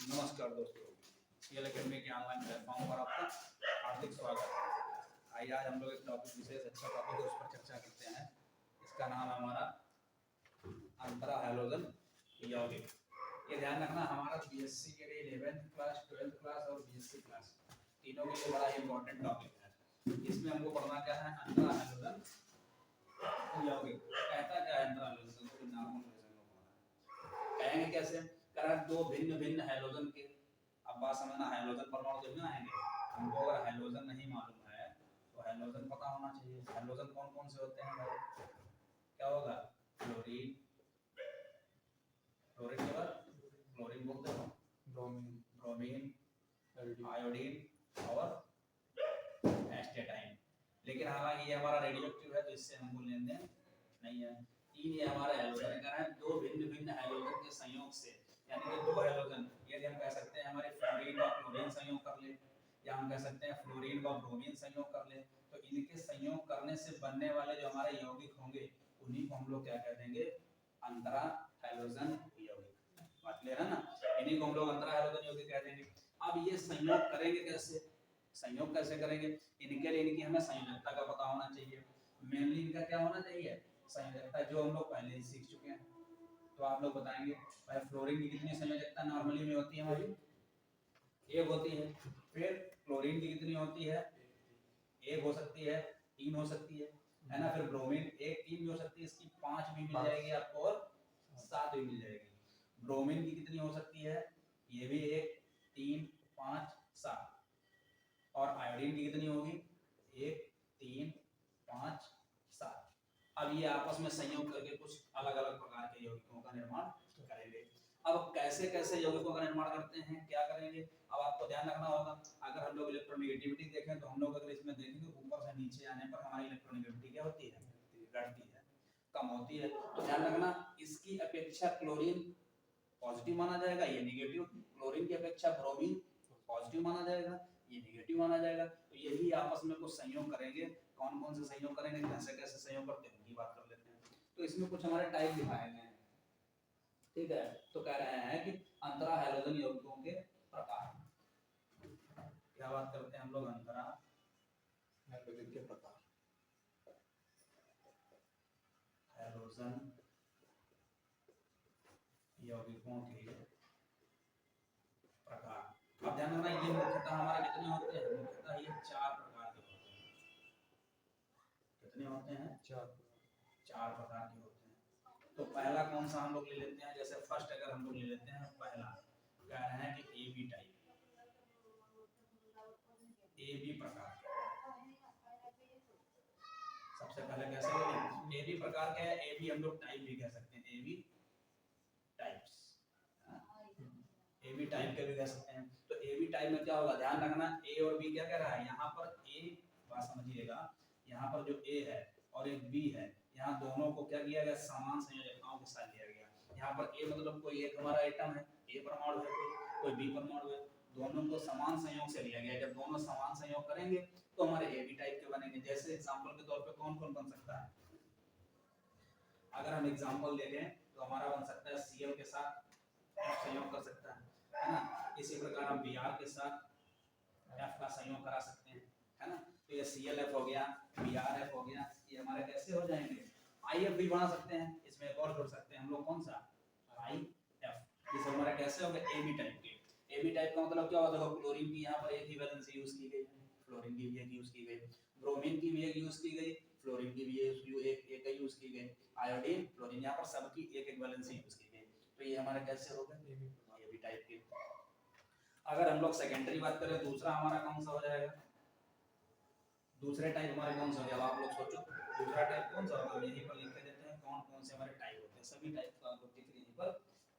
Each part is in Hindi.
नमस्कार दोस्तों, सीएल एकेडमी के ऑनलाइन प्लेटफॉर्म पर आपका हार्दिक स्वागत है। आइए आज हम लोग एक टॉपिक विशेष अच्छा टॉपिक है उस पर चर्चा करते हैं। इसका नाम है हमारा अंतरा हैलोजन यौगिक। ये ध्यान रखना, हमारा बीएससी के लिए 11th क्लास, 12th क्लास और बीएससी क्लास तीनों के लिए बड़ा इंपॉर्टेंट टॉपिक है। इसमें हमको पढ़ना क्या है, अंतरा हैलोजन यौगिक। कहता क्या है अंतरा हैलोजन को, नॉर्मल वर्जन में पढ़ना है। कहेंगे कैसे, करा दो भिन्न भिन्न हैलोजन के। अब बात समझना, हैलोजन परमाणु जब ना आएंगे, हमको अगर हैलोजन नहीं मालूम है तो हैलोजन पता होना चाहिए। हैलोजन कौन कौन से होते हैं भाई? क्या होगा? क्लोरीन, क्लोरीन के बाद क्लोरीन बोलते हैं, ब्रोमीन, आयोडीन और एस्टेटाइन। लेकिन हालांकि ये हमारा रेडियोएक्टिव है तो इससे हमको लेन देन नहीं है। तीन ये हमारे हैलोजन का है, दो भिन्न भिन्न हैलोजन के संयोग से, यानी कि दो हैलोजन, यदि हम कह सकते हैं हमारे फ्लोरीन व क्लोरीन संयोग कर ले, या हम कह सकते हैं फ्लोरीन व ब्रोमीन संयोग कर ले, तो इनके संयोग करने से बनने वाले जो हमारे यौगिक होंगे उन्हीं को हम लोग क्या कह देंगे, अंतरा हैलोजन यौगिक। बात क्लियर है ना? इन्हीं को हम लोग अंतरा हैलोजन यौगिक कह देंगे। अब ये संयोग करेंगे कैसे, संयोग कैसे करेंगे? इनके लिए इनकी हमें संयोजकता का पता होना चाहिए। मेनली इनका क्या होना चाहिए, संयोजकता, जो हम लोग पहले ही सीख चुके हैं। तो आप लोग बताएंगे भाई फ्लोरीन की कितनी संयोजकता नॉर्मली में होती है हमारी? एक होती है। फिर क्लोरीन की कितनी होती है? एक हो सकती है, तीन हो सकती है ना? फिर ब्रोमीन एक, तीन भी हो सकती है, इसकी पांच भी मिल जाएगी आपको और सात भी मिल जाएगी। ब्रोमीन की कितनी हो सकती है? ये भी एक, तीन, पांच, सात। और आयोडीन की कितनी होगी? एक, तीन, पांच, सात। अब ये आपस में संयोग करके कुछ अलग अलग प्रकार के यौगिकों का निर्माण करेंगे। अब कैसे कैसे यौगिकों का निर्माण करते हैं, क्या करेंगे, अब आपको ध्यान रखना होगा। अगर हम लोग इलेक्ट्रोनेगेटिविटी देखें तो हम लोग अगर इसमें देखेंगे ऊपर से नीचे आने पर हमारी इलेक्ट्रोनेगेटिविटी क्या होती है? घटती है, कम होती है। तो ध्यान रखना, इसकी अपेक्षा क्लोरीन पॉजिटिव माना जाएगा, ये नेगेटिव। क्लोरीन की अपेक्षा ब्रोमीन पॉजिटिव माना जाएगा, ये नेगेटिव माना जाएगा। तो यही आपस में कुछ संयोग करेंगे। कौन कौन से संयोग करेंगे, कैसे कैसे संयोग करते हैं उनकी बात कर लेते हैं। तो इसमें कुछ हमारे टाइप दिखाए गए हैं, ठीक है। तो कह रहे हैं कि अंतरा हैलोजन यौगिकों के प्रकार। क्या बात करते हैं हम लोग, अंतरा हैलोजन के प्रकार, हैलोजन यौगिकों के प्रकार। अब ध्यान रखना, ये मुख्यतः हमारे कितने होते हैं? मुख्यतः ये चार प्रकार के होते हैं। कितने होते हैं? चार प्रकार के होते हैं। तो पहला कौन सा हम लोग ले लेते हैं, जैसे फर्स्ट अगर हम लोग ले लेते हैं पहला, कह रहे हैं कि A B type, A B प्रकार। सबसे पहले कैसे लेंगे, ए बी प्रकार का है। ए बी हम लोग टाइप भी कह सकते हैं, A B types, A B type के भी कह सकते हैं। तो ए बी टाइप में क्या होगा, ध्यान रखना, ए और बी क्या कह रहा है, यहाँ पर ए, बात समझिएगा, यहाँ पर जो ए है और एक बी है, यहाँ दोनों को क्या किया गया, समान संयोजकताओं के साथ लिया गया। यहाँ पर ए मतलब कोई एक हमारा एटम है, ए परमाणु है, कोई बी परमाणु है, दोनों को समान संयोग से लिया गया। जब दोनों समान संयोग करेंगे तो हमारे ए बी टाइप के बनेंगे। जैसे एग्जांपल के तौर पे कौन कौन बन सकता है, अगर हम एग्जांपल ले लें तो हमारा बन सकता है Cl के साथ F संयोग कर सकता है ना? इसी प्रकार हम Br के साथ F का संयोग करा सकते हैं, है ना? तो ये ClF हो गया, BrF हो गया, ये हमारे कैसे हो जाएंगे, IF भी बना सकते हैं। इसमें एक और जोड़ सकते हैं हम लोग, कौन सा, IF। इस हमारे कैसे हो गए, AB टाइप के। AB टाइप का मतलब क्या होता है, क्लोरीन की यहाँ पर एक ही वैलेंसी यूज की गई, फ्लोरीन की भी एक यूज की गई, ब्रोमीन की भी एक यूज की गई, फ्लोरीन की भी एक यूज की गई, आयोडीन, फ्लोरीन, यहाँ पर सबकी एक एक वैलेंसी यूज की गई। तो ये हमारे कैसे हो गए, AB टाइप के। अगर हम लोग सेकेंडरी बात करें, दूसरा हमारा कौन सा हो जाएगा, दूसरे टाइप हमारे कौन सा हो जाएगा, आप लोग सोचो दूसरा टाइप कौन सा होगा। यहीं पर लिख के देते हैं कौन कौन से हमारे टाइप होते हैं, सभी टाइप का आपको टिक यहीं पर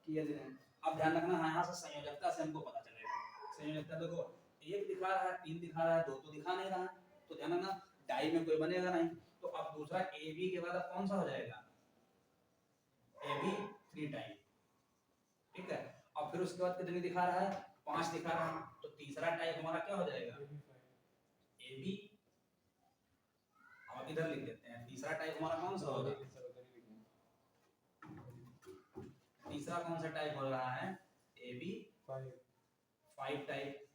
किए दे रहे हैं। अब ध्यान रखना, यहाँ से संयोजकता से हमको पता चलेगा। संयोजकता देखो, एक दिखा रहा है, तीन दिखा रहा है, दो तो दिखा नहीं रहा है, तो ध्यान रखना डाई में कोई बनेगा नहीं। तो अब दूसरा ए बी के बाद अब कौन सा हो जाएगा, ए बी 3 टाइप, ठीक है। अब फिर उसके बाद कितने दिखा रहा है, 5 दिखा रहा है, तो तीसरा टाइप हमारा क्या हो जाएगा, ए बी। अब इधर लिख देते हैं, तीसरा टाइप हमारा कौन सा होगा, तीसरा कौन सा टाइप हो रहा है, ए बी 5 टाइप,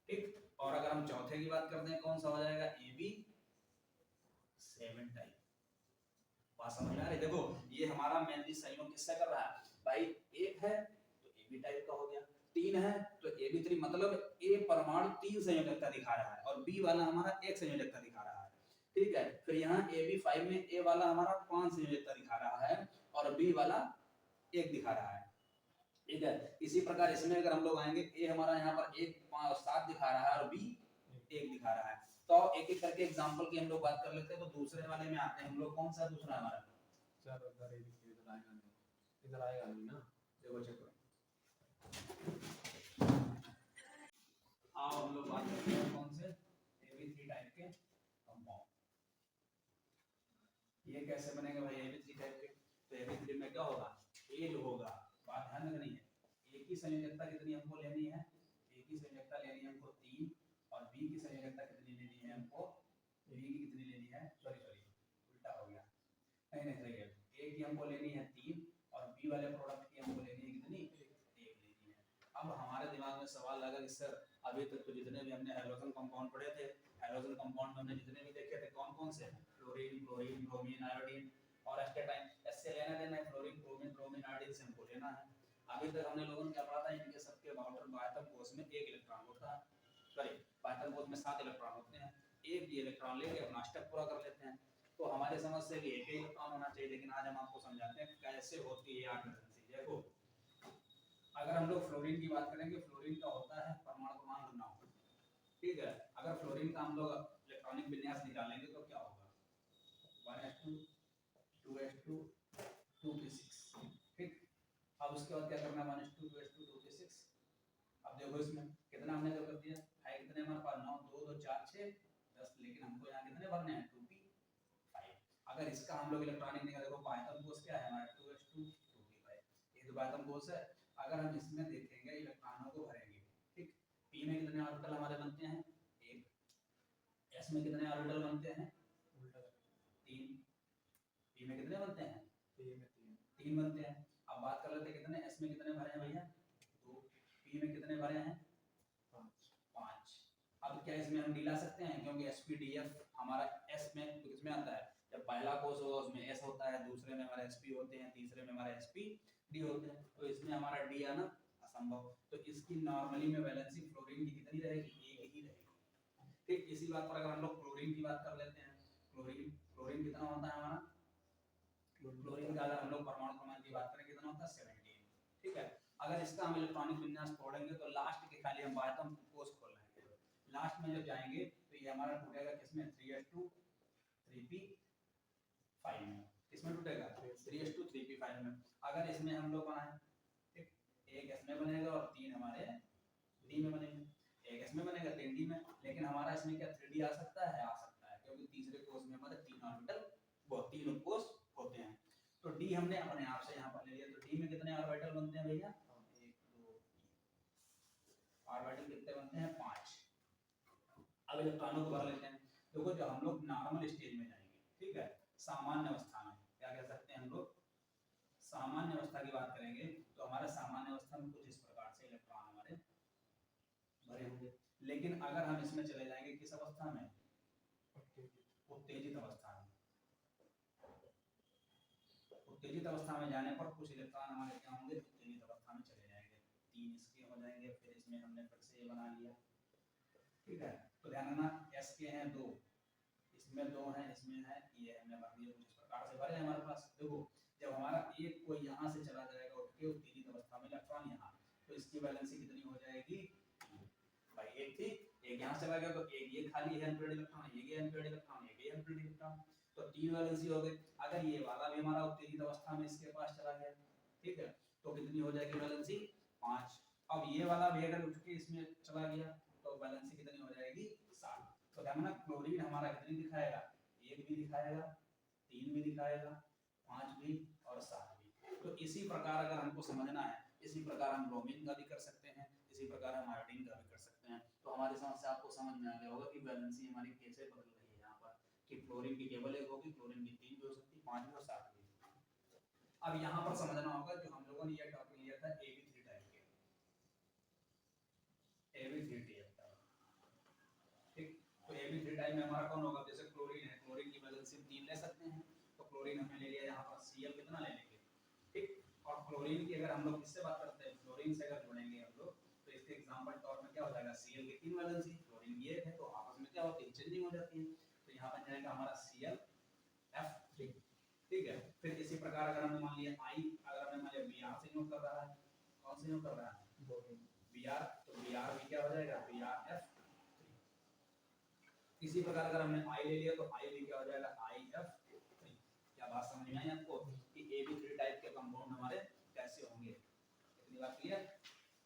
ठीक। और अगर हम चौथे की बात करते हैं कौन सा हो जाएगा, AB 7 टाइप। बात समझ में आ रही? देखो ये हमारा मेनली संयोग किससे कर रहा है भाई, एक है तो AB टाइप का हो गया, 3 है तो AB3, मतलब A परमाणु 3 संयोजकता दिखा रहा है और B वाला हमारा एक संयोजकता दिखा रहा है, ठीक है। फिर यहाँ AB5 में A वाला हमारा 5 संयोजकता दिखा रहा है और B वाला 1 दिखा रहा है, ठीक है। इसी प्रकार इसमें अगर हम लोग आएंगे, A हमारा यहाँ पर 1 5 7 दिखा रहा है और B 1 दिखा रहा है। तो एक एक करके एग्जांपल की हम लोग बात कर लेते हैं। तो दूसरे वाले में आते हैं हम लोग, कौन सा दूसरा हमारा, सर उधर इधर आएगा नहीं, इधर आएगा नहीं ना, देखो चेक करो। आओ हम लोग बात करते हैं कौन से, AB3 टाइप के कंपाउंड। ये कैसे बनेगा भाई AB3 टाइप के, तो AB3 में क्या होगा, A जो होगा, बात ध्यान रखनी है, A की संयोजकता कितनी हमको लेनी है, A की संयोजकता लेनी है हमको 3 और B की संयोजकता कितनी लेनी है हमको, B की कितनी लेनी है, सॉरी उल्टा हो गया, नहीं सही है, A की हमको लेनी है 3 और B वाले प्रोडक्ट की हमको लेनी है कितनी, 1 लेनी है। अब हमारे दिमाग में सवाल लगा कि सर अभी तक तो जितने भी हमने हैलोजन कंपाउंड पढ़े थे, हैलोजन कंपाउंड में हमने जितने भी देखे थे कौन कौन से, फ्लोरीन, क्लोरीन, ब्रोमीन, आयोडीन और एस्टेटाइन, इससे लेना देना है फ्लोरीन, क्रोमीन, ब्रोमीन, आयोडीन से हमको लेना है। अभी तक हमने लोगों ने क्या पढ़ा था, इनके सबके बायतम कोष में 1 इलेक्ट्रॉन होता है, सॉरी बायतम कोष में 7 इलेक्ट्रॉन होते हैं, एक भी इलेक्ट्रॉन लेके अपना स्टेप पूरा कर लेते हैं। तो हमारे समझ से भी एक ही इलेक्ट्रॉन होना चाहिए, लेकिन आज हम आपको समझाते हैं कैसे होती है आर्गनेंसी। देखो अगर हम लोग फ्लोरीन की बात करेंगे, फ्लोरीन का होता है परमाणु क्रमांक 9, ठीक है। अगर फ्लोरीन का हम लोग इलेक्ट्रॉनिक विन्यास निकालेंगे तो क्या होगा, 1s2 2s2 2p6, ठीक। अब उसके बाद क्या करना है, 1s2 2s2 2p6। अब देखो इसमें कितना हमने जो कर दिया है, कितने हमारे पास 9 2 2 4 6 10, लेकिन हमको यहाँ कितने भरने हैं 2p5। अगर इसका हम लोग इलेक्ट्रॉनिक निकाल, देखो बायतम कोष क्या है हमारा 2s2 2p5, ये तो बायतम कोष है। अगर हम इसमें देखेंगे इलेक्ट्रॉनों को भरेंगे, ठीक, p में कितने ऑर्बिटल हमारे बनते हैं 1, s में कितने ऑर्बिटल बनते हैं उल्टा 3, p में कितने बनते हैं ये में 3 बनते हैं। अब बात कर लेते हैं कितने s में कितने भरे हैं भैया 2, p में कितने भरे हैं 5। अब क्या इसमें हम डी ला सकते हैं, क्योंकि sp/df हमारा s में तो किसमें आता है, जब पहला कोष होगा उसमें s होता है, दूसरे में हमारे sp होते हैं, तीसरे में हमारे sp/d होते हैं, तो इसमें हमारा d आना असंभव। तो इसकी नॉर्मली में वैलेंसी फ्लोरीन की कितनी रहेगी, एक ही रहेगी, ठीक। इसी बात पर अगर हम लोग क्लोरीन की बात कर लेते हैं, क्लोरीन कितना होता है हमारा, क्लोरीन का अगर हम लोग परमाणु क्रमांक की बात करें कितना होता है 17, ठीक है। अगर इसका हम इलेक्ट्रॉनिक विन्यास पढ़ेंगे तो लास्ट के खाली हम बायतम कोष खोल लेंगे, लास्ट में जब जाएंगे तो ये हमारा टूटेगा किसमें 3s2 3p5 में, किसमें टूटेगा 3s2 3p5 में। अगर इसमें हम लोग बनाए, ठीक, एक s में बनेगा और 3 हमारे d में बनेंगे, एक s में बनेगा 3 d में, लेकिन हमारा इसमें क्या 3d आ सकता है, आ सकता है, क्योंकि तीसरे कोष में हमारे 3 ऑर्बिटल वो 3 उपकोष होते हैं। तो d हमने अपने आप से यहाँ पर ले लिया, तो d में कितने ऑर्बिटल बनते हैं भैया 1 2 3, ऑर्बिटल कितने बनते हैं 5। अब इलेक्ट्रॉनों को भर लेते हैं। देखो जो हम लोग नॉर्मल स्टेज में जाएंगे, ठीक है, सामान्य अवस्था में क्या कह सकते हैं हम लोग, सामान्य अवस्था की बात करेंगे तो हमारा सामान्य अवस्था में कुछ इस प्रकार से इलेक्ट्रॉन हमारे भरे होंगे। लेकिन अगर हम इसमें चले जाएंगे किस अवस्था में, उत्तेजित अवस्था में, उत्तेजित अवस्था में जाने पर कुछ इलेक्ट्रॉन हमारे क्या होंगे, उत्तेजित अवस्था में चले जाएंगे, 3 इसके हो जाएंगे, फिर इसमें हमने फिर से ये बना लिया, ठीक है। तो ध्यान रखना s के हैं 2, इसमें 2 हैं, इसमें है, ये हमने भर दिया कुछ इस प्रकार से भरे हमारे पास। देखो जब हमारा एक कोई यहाँ से चला जाएगा उठ के उत्तेजित अवस्था में इलेक्ट्रॉन यहाँ, तो इसकी वैलेंसी कितनी हो जाएगी भाई, एक थी, एक यहाँ चला गया तो एक ये खाली है अनपेयर्ड इलेक्ट्रॉन, ये गया अनपेयर्ड इलेक्ट्रॉन, ये गया अनपेयर्ड इलेक्ट्रॉन, तो 3 वैलेंसी हो गई। अगर ये वाला भी हमारा उत्तेजित अवस्था में इसके पास चला गया, ठीक है, तो कितनी हो जाएगी वैलेंसी 5। अब ये वाला भी अगर उठ के इसमें चला गया तो वैलेंसी कितनी हो जाएगी 7। तो ध्यान रखना क्लोरीन हमारा कितनी दिखाएगा, 1 भी दिखाएगा, 3 भी दिखाएगा, 5 भी और 7 भी। तो इसी प्रकार अगर हमको समझना है, इसी प्रकार हम ब्रोमीन का भी कर सकते हैं, इसी प्रकार हम आयोडीन का भी कर सकते हैं। तो हमारी समझ से आपको समझ में आ गया होगा कि वैलेंसी हमारी कैसे बदल रही है यहाँ पर, कि फ्लोरीन की केवल एक होगी, क्लोरीन की 3 भी हो सकती है, 5 भी और 7 भी। अब यहाँ पर समझना होगा जो हम लोगों ने ये टॉपिक लिया था AB3 टाइप के, क्लोरीन हमने ले लिया, यहाँ पर Cl कितना ले लेंगे, ठीक। और क्लोरीन की अगर हम लोग किससे बात करते हैं, फ्लोरीन से अगर जुड़ेंगे हम लोग, तो इसके एग्जांपल तौर में क्या हो जाएगा, Cl की 3 वैलेंसी, क्लोरीन की 1 है, तो आपस में क्या होती है, चेंजिंग हो जाती है। तो यहाँ बन जाएगा हमारा ClF3, ठीक है। फिर इसी प्रकार अगर हमने मान लिया I, अगर हमने मान लिया Br से यूज कर रहा है, कौन से यूज कर रहा है, Br, तो Br भी क्या हो जाएगा, BrF3। इसी प्रकार अगर हमने I ले लिया तो I भी क्या हो जाएगा, IF3। क्या बात समझ में आई आपको कि AB3 टाइप के कंपाउंड हमारे कैसे होंगे, इतनी बात क्लियर,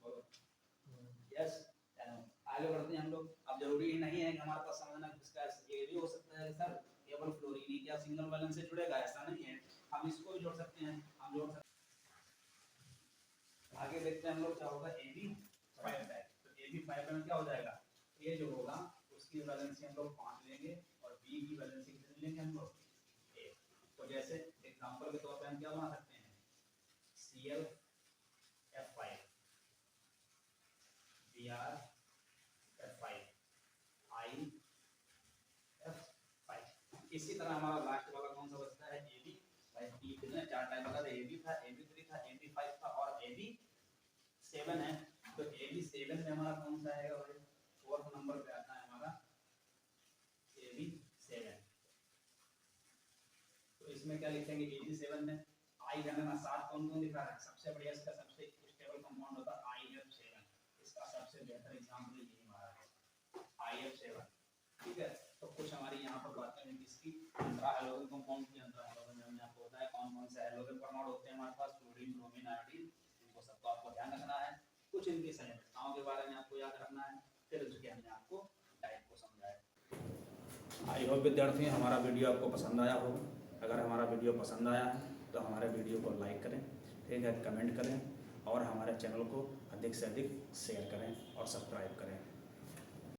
बोलो यस। आगे बढ़ते हैं हम लोग। अब जरूरी नहीं है कि हमारे पास समझना किसका ये भी हो सकता है सर केवल फ्लोरीन ही क्या सिंगल वैलेंस से जुड़ेगा, ऐसा नहीं है, हम इसको भी जोड़ सकते हैं, हम जोड़ सकते हैं। आगे देखते हैं हम लोग क्या होगा, AB5 टाइप। तो AB5 में क्या हो जाएगा, A जो होगा उसकी वैलेंसी हम लोग 5 लेंगे और B की वैलेंसी कितनी लेंगे हम लोग, 1। तो जैसे एग्जांपल के तौर पे हम क्या बना सकते हैं, ClF5, BrF5, IF5। इसी तरह हमारा लास्ट वाला कौन सा बचता है, AB। भाई B कितने 4 टाइप का था, AB था, AB3 था, AB5 था और AB7 है। तो AB7 में हमारा कौन सा आएगा भाई, 4th नंबर पे आता है हमारा AB7। तो इसमें क्या लिखेंगे, AB7 में I जाने ना 7 कौन कौन दिख रहा है, सबसे बढ़िया इसका सबसे स्टेबल कंपाउंड होता है IF7। इसका सबसे बेहतर एग्जांपल यही हमारा है IF7, ठीक है। तो कुछ हमारी यहाँ पर बातें हैं किसकी, इंट्रा हैलोजन कंपाउंड की। इंट्रा हैलोजन में हमने आपको बताया कौन कौन से हैलोजन परमाणु होते हैं हमारे पास, क्लोरीन, ब्रोमीन, आयोडीन, इनको सबको आपको ध्यान रखना है। कुछ इनकी संरचनाओं के बारे में आपको याद रखना है, फिर उसके हमने आपको टाइप को समझाया। आई होप विद्यार्थी हमारा वीडियो आपको पसंद आया हो। अगर हमारा वीडियो पसंद आया है तो हमारे वीडियो को लाइक करें, ठीक है, कमेंट करें और हमारे चैनल को अधिक से अधिक शेयर करें और सब्सक्राइब करें।